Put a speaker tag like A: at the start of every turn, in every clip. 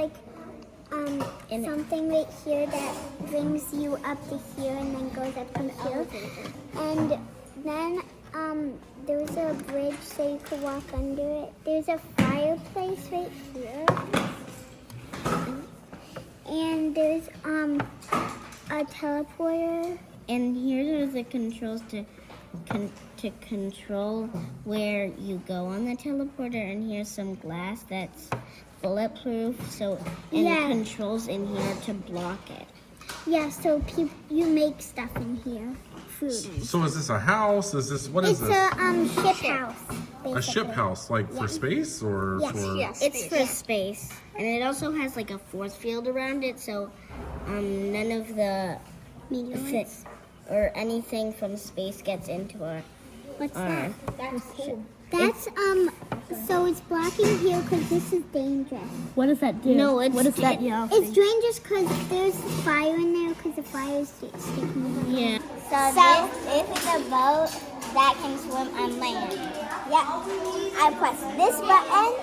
A: like something right here that brings you up to here and then goes up to here. And then there's a bridge so you could walk under it. There's a fireplace right here. And there's a teleporter.
B: And here are the controls to control where you go on the teleporter. And here's some glass that's bulletproof. And controls in here to block it.
A: Yeah, so you make stuff in here. Food.
C: So is this a house? What is this?
A: It's a ship house. Basically.
C: A ship house, like for space or for?
A: Yes.
B: It's for space. And it also has like a force field around it, so none of the
A: Meteorites.
B: or anything from space gets into our.
A: What's that? That's cool. That's so it's blocking here because this is dangerous.
D: What does that do?
B: No,
D: what is that yellow
A: It's
D: thing?
A: dangerous because there's fire in there because the fire is sticking.
B: Yeah.
A: So this is a boat that can swim on land. Yeah. I press this button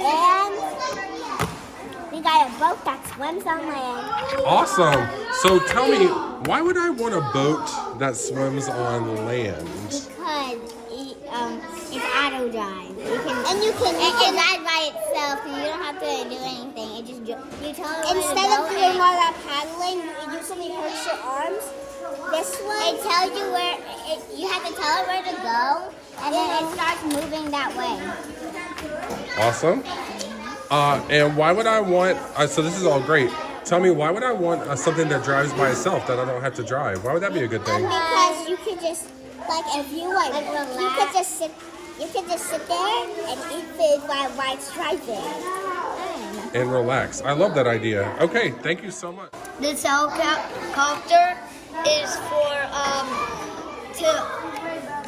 A: and we got a boat that swims on land.
C: Awesome. So tell me, why would I want a boat that swims on land?
A: Because it's auto drive. You can ride by itself, and you don't have to do anything. It just you tell it instead of doing all that paddling, you usually hurts your arms. This one, it tells you where you have to tell it where to go, and then it starts moving that way.
C: Awesome. And why would I want? So this is all great. Tell me, why would I want something that drives by itself that I don't have to drive? Why would that be a good thing?
A: Because you could just if you you could just sit. You can just sit there and eat food while it's driving.
C: And relax. I love that idea. Okay, thank you so much.
E: This helicopter is for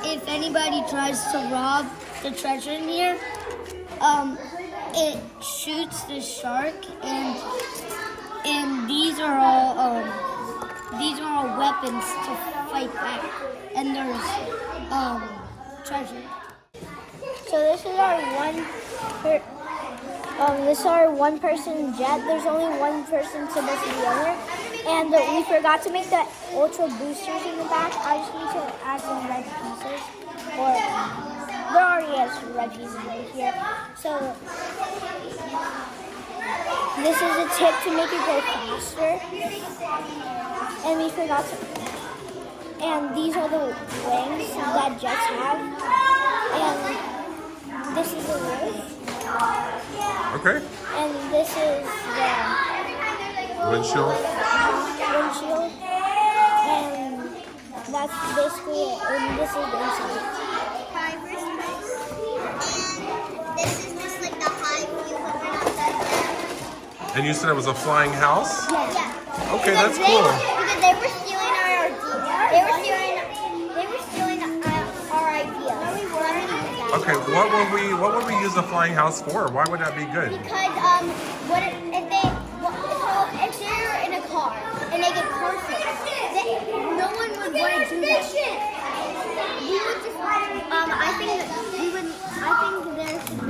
E: if anybody tries to rob the treasure in here, it shoots the shark, and these are all weapons to fight back. And there's treasure.
A: So this is our one-person jet. There's only one person supposed to be on there, and we forgot to make the ultra boosters in the back. I just need to add some red pieces, or there already is some red pieces right here. So this is a tip to make it go faster, and we forgot to. And these are the wings that jets have, and this is the roof.
C: Okay.
A: And this is the
C: Windshield.
A: And that's basically it. And this is the inside. And this is just like the high view, but we're not done yet.
C: And you said it was a flying house?
A: Yeah.
C: Okay, that's cool.
A: Because they were stealing our ideas. They were stealing our ideas.
C: Okay, what would we use a flying house for? Why would that be good?
A: Because if they're in a car and they get car sick, no one would want to do that. We would just I think there should